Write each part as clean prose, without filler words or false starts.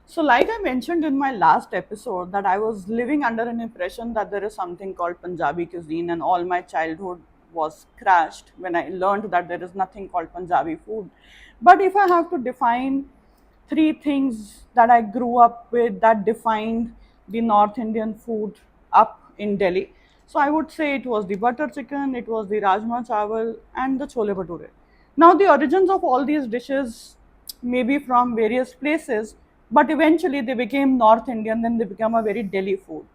So, like I mentioned in my last episode, that I was living under an impression that there is something called Punjabi cuisine, and all my childhood was crashed when I learned that there is nothing called Punjabi food. But if I have to define three things that I grew up with that defined the North Indian food up in Delhi, so I would say it was the butter chicken, it was the rajma chawal, and the chole bhature. Now, the origins of all these dishes may be from various places, but eventually they became North Indian, then they become a very Delhi food.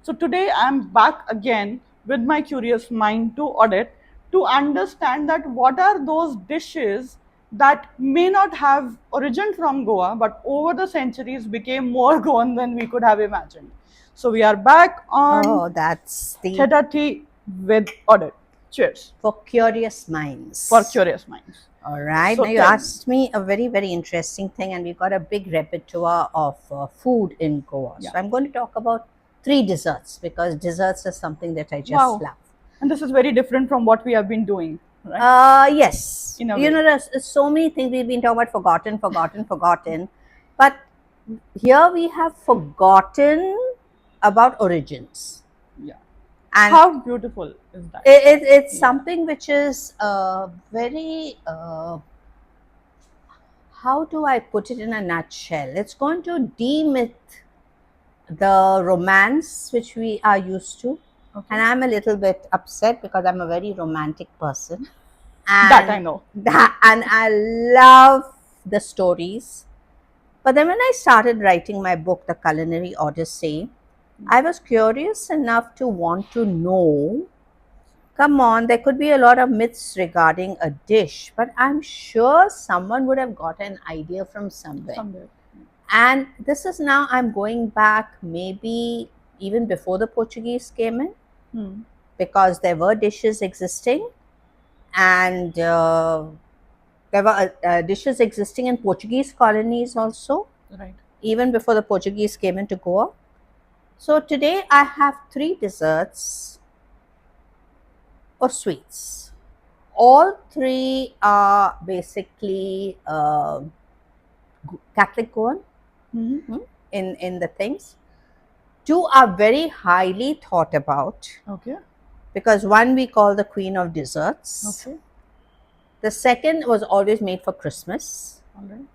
So today I'm back again with my curious mind to audit to understand that what are those dishes that may not have origin from Goa, but over the centuries became more Goan than we could have imagined. So we are back on Oh, that's the Theta Tea with audit. Cheers for curious for minds. curious minds. All right. So Now you tell me. asked me a very, very interesting thing, and we got a big repertoire of food in Goa. Yeah. So I'm going to talk about three desserts because desserts is something that I just Wow. love. And this is very different from what we have been doing, right? Yes. In a You way. know, there's so many things we've been talking about forgotten. But here we have forgotten about origins. Yeah. And How beautiful is that? it's Yeah. something which is very how do I put it in a nutshell? It's going to demyth the romance which we are used to. Okay. And I'm a little bit upset because I'm a very romantic person. That I And know. and I love the stories. But then when I started writing my book, The Culinary Odyssey, I was curious enough to want to know. Come on, there could be a lot of myths regarding a dish, but I'm sure someone would have got an idea from somewhere. Somewhere. And this is now, I'm going back maybe even before the Portuguese came in, Hmm. because there were dishes existing, and there were dishes existing in Portuguese colonies also, Right. even before the Portuguese came into Goa. So today I have three desserts or sweets. All three are basically Catholic Goan, Hmm. in the things. Two are very highly thought about Okay. because one we call the Queen of Desserts. Okay. The second was always made for Christmas. All right.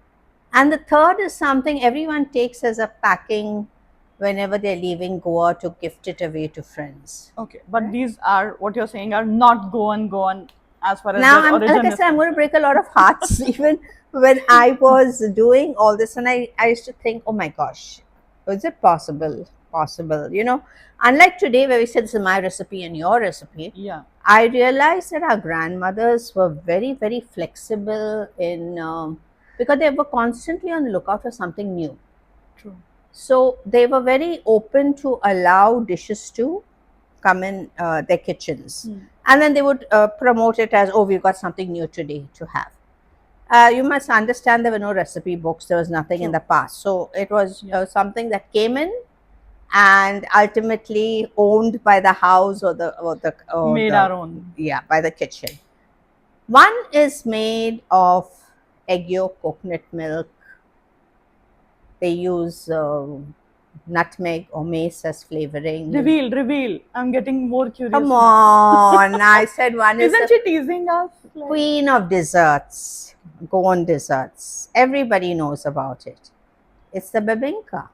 And the third is something everyone takes as a packing whenever they're leaving Goa to gift it away to friends. Okay. But these are what you're saying are not Goan as far as Now, their like origin I is said, I'm going to concerned. break a lot of hearts. Even when I was doing all this, and I used to think, oh my gosh, is it possible? Unlike today where we said this is my recipe and your recipe, Yeah. I realized that our grandmothers were very, very flexible in because they were constantly on the lookout for something new. True. So they were very open to allow dishes to come in their kitchens. Hmm. And then they would promote it as, oh, we've got something new today to have. You must understand there were no recipe books, there was nothing in True. the past. So it was Yeah. something that came in and ultimately owned by the house Made our own. yeah, by the kitchen. One is made of egg yolk, coconut milk. They use nutmeg or mace as flavoring. Reveal. I'm getting more Come curious now. on, I said one is Isn't the she teasing us? Like, queen of desserts, Goan desserts. Everybody knows about it. It's the bebinka.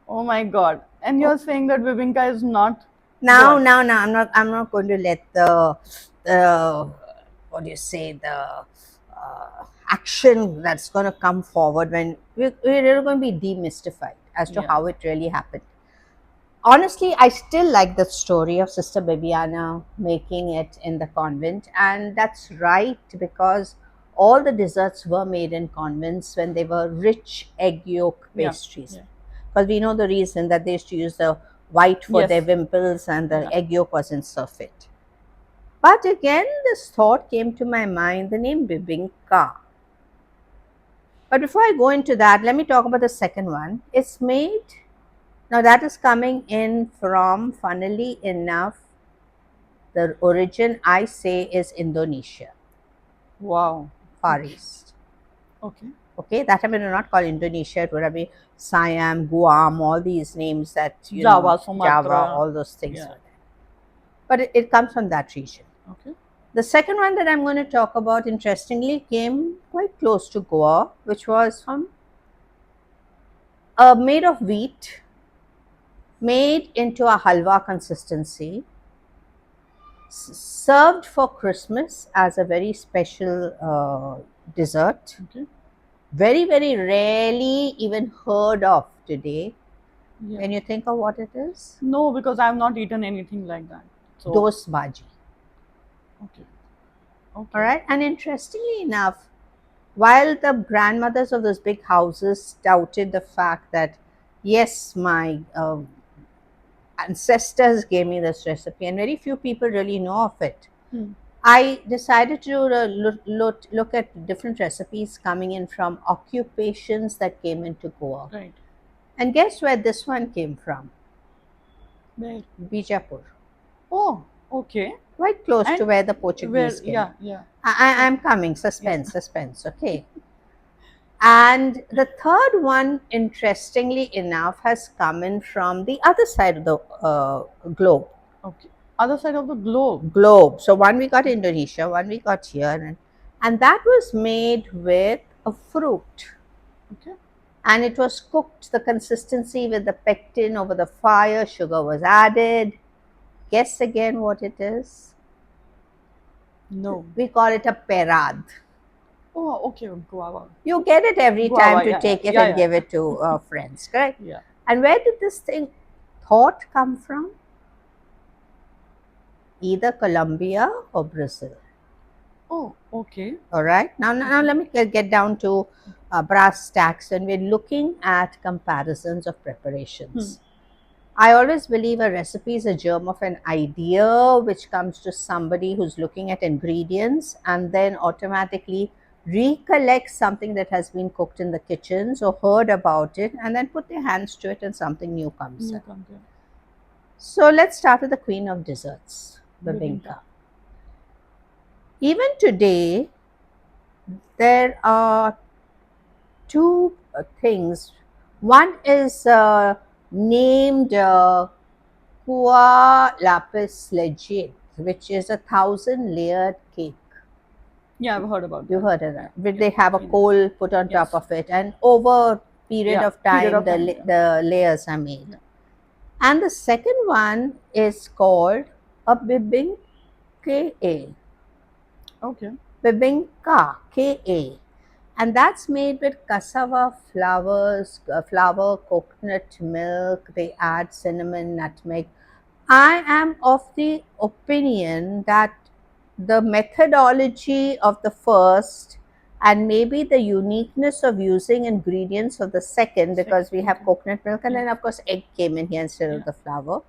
oh my God. And Oh, you're saying that Bibinka is not now, Goan. now, now, I'm not going to let the what do you say, the action that's going to come forward when we're really going to be demystified as to Yeah. how it really happened. Honestly, I still like the story of Sister Bibiana making it in the convent, and that's right because all the desserts were made in convents when they were rich egg yolk Yeah. pastries. Yeah. Because we know the reason that they used to use the white for their Yes. wimples and the Yeah. egg yolk wasn't so fit. But again, this thought came to my mind, the name Bibinka. But before I go into that, let me talk about the second one. It's made, now that is coming in from, funnily enough, the origin I say is Indonesia, Wow. Far Okay. East. Okay. Okay, that time it was not called Indonesia. It would have been Siam, Guam, all these names that Java, Java, Sumatra. all those things Yeah. were there. But it comes from that region. Okay. The second one that I'm going to talk about, interestingly, came quite close to Goa, which was from made of wheat, made into a halwa consistency, served for Christmas as a very special dessert. Okay. Very, very rarely even heard of today. Yeah. When you think of what it is, No, because I have not eaten anything like that. So dos bhaji. okay. All Okay. right, and interestingly enough, while the grandmothers of those big houses doubted the fact that yes, my ancestors gave me this recipe, and very few people really know of it. Hmm. I decided to look at different recipes coming in from occupations that came into Goa. Right. And guess where this one came from? Where? Bijapur. Oh, okay. Quite close to And where the where? Portuguese came. Yeah, yeah. I'm coming. Yeah. Suspense. Okay. And the third one, interestingly enough, has come in from the other side of the globe. Okay. Other side of the globe. So one we got Indonesia, one we got here, and that was made with a fruit, Okay. and it was cooked. The consistency with the pectin over the fire, sugar was added. Guess again what it is? No. We call it a perad. Oh, okay. Guava. You get it every time Guava. to Yeah, yeah, take it yeah, and give yeah. it to friends, correct? Yeah. And where did this thing thought come from? Either Colombia or Brazil. Oh, okay. All right. Now let me get down to brass tacks when we're looking at comparisons of preparations. I always believe a recipe is a germ of an idea which comes to somebody who's looking at ingredients and then automatically recollects something that has been cooked in the kitchens or heard about it and then put their hands to it and something new comes New in. content. So let's start with the queen of desserts, Bibinka. bibinka. Even today, there are two things. One is named Kua lapis legit, which is a 1,000 layered cake. Yeah, I've heard about You've that. heard of that. Where Yeah. they have a Seen it. coal put on Yes. top of it, and over a period Yeah, of period time, of time, yeah. the layers are made. Yeah. And the second one is called a bibinka. Okay. Bibinka, Ka. And that's made with cassava flour, coconut milk. They add cinnamon, nutmeg. I am of the opinion that the methodology of the first and maybe the uniqueness of using ingredients of the second, because we have Second. coconut milk and Yeah. then of course egg came in here instead of Yeah. the flour.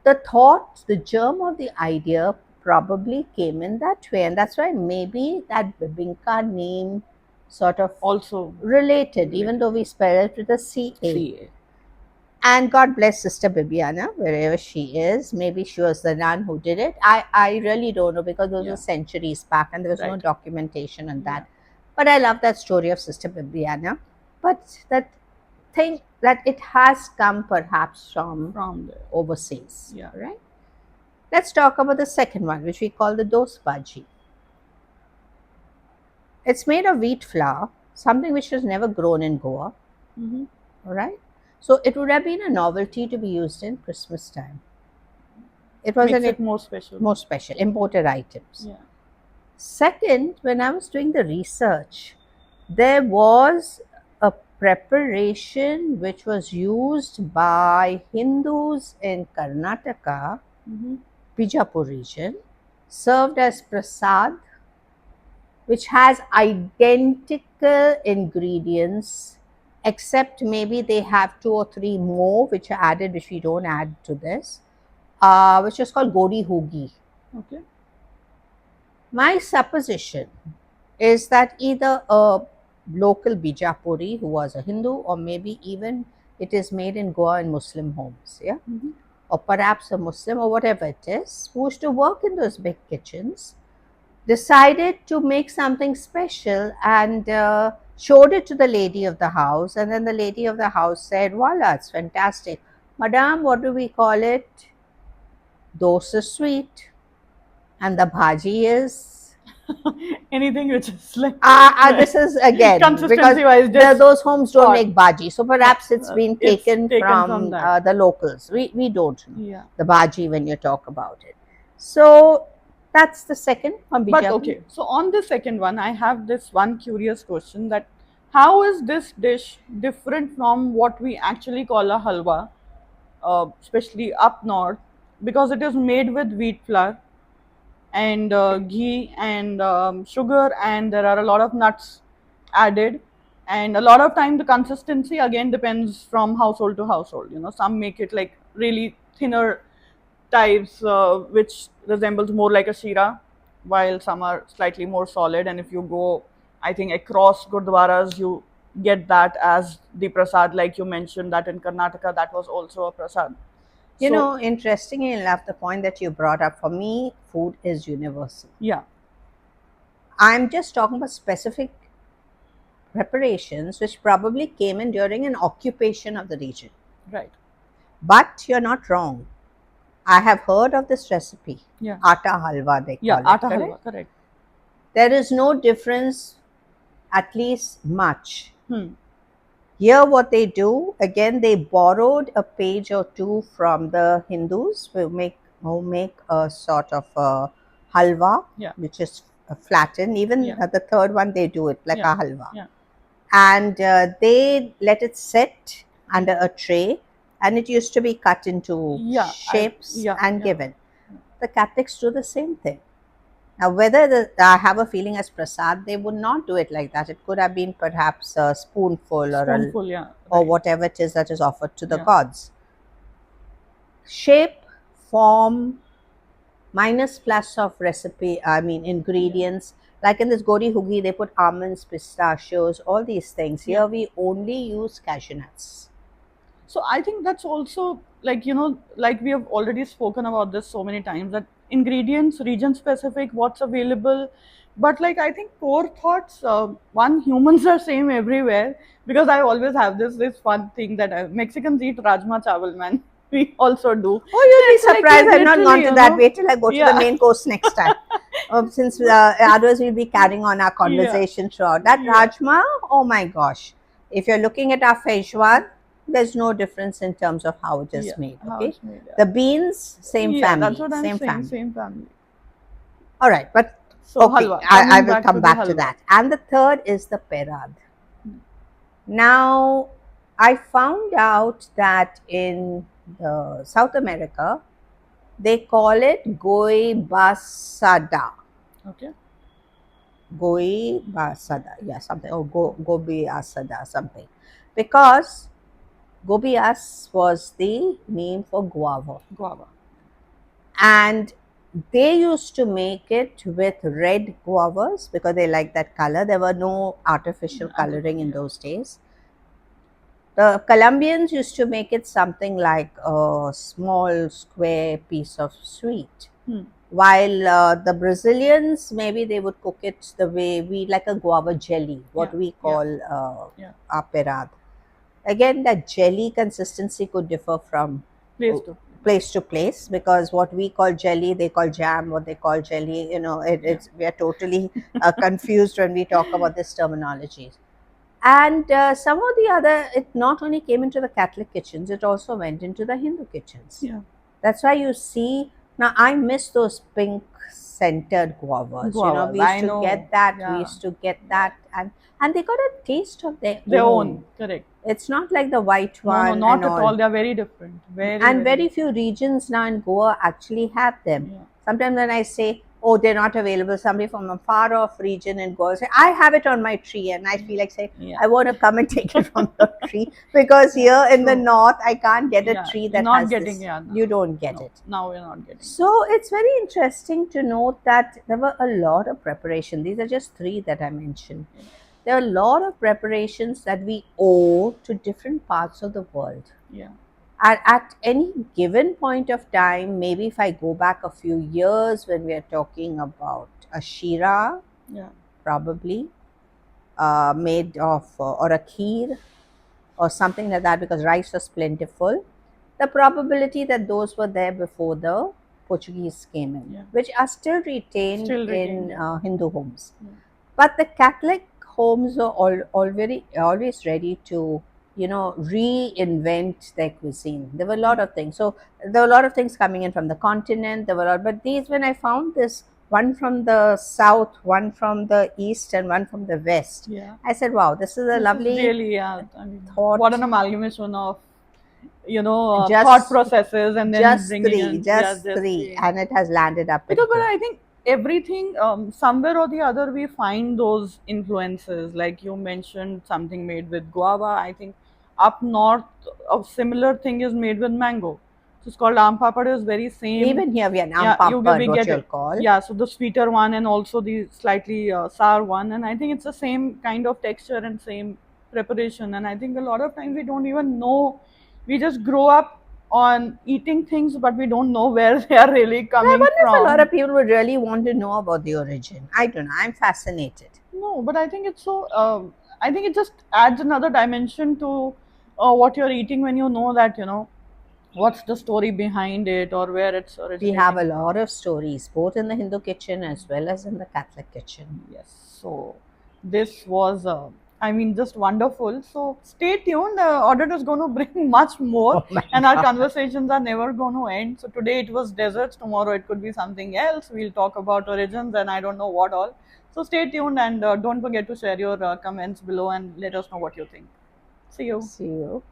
The thought, the germ of the idea probably came in that way, and that's why maybe that bibinka name sort of Also related, even though we spell it with a CA. CA. And God bless Sister Bibiana, wherever she is. Maybe she was the nun who did it. I really don't know because those Yeah. were centuries back and there was no Right. documentation on that. Yeah. But I love that story of Sister Bibiana. But that thing that it has come perhaps from From there. overseas. Yeah. Right? Let's talk about the second one, which we call the dos bhaji. It's made of wheat flour, something which was never grown in Goa. Mm-hmm. All right. So it would have been a novelty to be used in Christmas time. It was Makes an it more special. more special, imported items. Yeah. Second, when I was doing the research, there was a preparation which was used by Hindus in Karnataka, Mm-hmm. Bijapur region, served as prasad, which has identical ingredients, except maybe they have 2 or 3 more which are added, which we don't add to this, which is called Godi Hogi. Okay. My supposition is that either a local Bijapuri who was a Hindu, or maybe even it is made in Goa in Muslim homes, yeah, Mm-hmm. or perhaps a Muslim or whatever it is, who used to work in those big kitchens, decided to make something special and showed it to the lady of the house, and then the lady of the house said, Voila, it's fantastic. Madam, what do we call it? Dosa sweet. And the bhaji is Anything which is like this is again because consistency wise, just those homes don't thought. make bhaji, so perhaps it's been It's taken taken from from that. the locals. We don't know Yeah. the bhaji when you talk about it. So that's the second from But Bijapu. okay, so on the second one, I have this one curious question that how is this dish different from what we actually call a halwa, especially up north, because it is made with wheat flour and ghee and sugar, and there are a lot of nuts added, and a lot of time the consistency again depends from household to household. You know, some make it like really thinner types, which resembles more like a shira, while some are slightly more solid. And if you go, I think across gurdwaras, you get that as the prasad, like you mentioned that in Karnataka, that was also a prasad. You So know, interestingly enough, the point that you brought up, for me, food is universal. yeah, I'm just talking about specific preparations which probably came in during an occupation of the region. right, But you're not wrong. I have heard of this recipe, yeah, atta halwa, they yeah, call it, atta correct? halwa, correct. There is no difference, at least much. Hmm. Here, what they do, again, they borrowed a page or two from the Hindus who make a sort of a halwa, Yeah, which is flattened. Even yeah, the third one, they do it like yeah, a halwa. yeah, And they let it sit under a tray, and it used to be cut into yeah, shapes yeah, and yeah. given. The Catholics do the same thing. Now, whether I have a feeling as prasad, they would not do it like that. It could have been perhaps a spoonful Spoonful, yeah, or right, whatever it is that is offered to the yeah, gods. Shape, form, minus plus of recipe, I mean yeah, ingredients. Like in this gori hugi, they put almonds, pistachios, all these things. yeah. Here we only use cashew nuts. So I think that's also like, you know, like we have already spoken about this so many times, that ingredients, region specific, what's available. But like I think core thoughts, one, humans are same everywhere, because I always have this fun thing that Mexicans eat rajma chawal, man. We also do. Oh, you'll be It's like surprised. I've not literally, gone to you that. know, Wait till I go to the yeah, main course next time. Since otherwise we'll be carrying on our yeah, conversation throughout. That yeah, rajma, oh my gosh. If you're looking at our Feijuan, there's no difference in terms of how it is yeah. made. How Okay, it's made, yeah. the beans, same Yeah, that's family, what I'm same saying. family. Same family. All right, but So okay, halwa. I Coming will back come to the back to halwa. that. And the third is the perad. Now, I found out that in South America, they call it goibasada. Okay. Goibasada, yeah, something, or gobi asada, something. Because gobias was the name for guava. Guava. And they used to make it with red guavas because they like that color. There were no artificial coloring in Yeah. those days. The Colombians used to make it something like a small square piece of sweet. Hmm. While the Brazilians, maybe they would cook it the way we like a guava jelly, what Yeah. we Yeah. call Yeah. aperad. Again, that jelly consistency could differ from Place to. place to place because what we call jelly, they call jam, what they call jelly, Yeah. we are totally confused when we talk about this terminology. And some of the other, it not only came into the Catholic kitchens, it also went into the Hindu kitchens. Yeah. That's why you see, now I miss those pink scented guavas. Guavas. We used I to know. get that, Yeah. Yeah. and they got a taste of their Their own. own. Correct. It's not like the white No, no, one and not at all. all. They are very different. Very, And very very different. few regions now in Goa actually have them. Yeah. Sometimes when I say, oh, they're not available, somebody from a far off region in Goa say, I have it on my tree. And I feel like saying, Yeah. I want to come and take it from your tree because here in the So, north, I can't get a yeah, tree you're that not has getting, this. yeah. No, You don't get no. it. Now we're not getting. So it's very interesting to note that there were a lot of preparation. These are just three that I mentioned. There are a lot of preparations that we owe to different parts of the world. Yeah. At any given point of time, maybe if I go back a few years when we are talking about a Shira, Yeah. probably made of, or a kheer or something like that, because rice was plentiful. The probability that those were there before the Portuguese came in, Yeah. which are still retained Still retained. in Yeah. Hindu homes. Yeah. But the Catholic homes are always ready to, reinvent their cuisine. There were a lot of things. So there were a lot of things coming in from the continent. There were a lot, but these, when I found this one from the south, one from the east, and one from the west, Yeah. I said, "Wow, this is a This is lovely really, yeah. I mean, what thought." an amalgamation of, thought Just processes and then bringing in, yeah, just just three, three. and it has landed up Because, pretty but good. I think everything, somewhere or the other, we find those influences. Like you mentioned, something made with guava. I think up north, a similar thing is made with mango. So it's called aam papad. Is very same. Even here we are Yeah, ampapad, we what get you'll it. call. Yeah, so the sweeter one and also the slightly sour one, and I think it's the same kind of texture and same preparation. And I think a lot of times we don't even know. We just grow up on eating things, but we don't know where they are really But I coming wonder if a lot from. of people would really want to know about the origin. I don't know. I'm fascinated. No, but I think it's so. I think it just adds another dimension to what you're eating when you know that what's the story behind it or where it's We have originating a lot from. of stories, both in the Hindu kitchen as well as in the Catholic kitchen. Yes. So this was, I mean, just wonderful. So stay tuned. Audit is going to bring much more, Oh my and our God. conversations are never going to end. So today it was desserts. Tomorrow it could be something else. We'll talk about origins and I don't know what all. So stay tuned and don't forget to share your comments below and let us know what you think. See you. See you.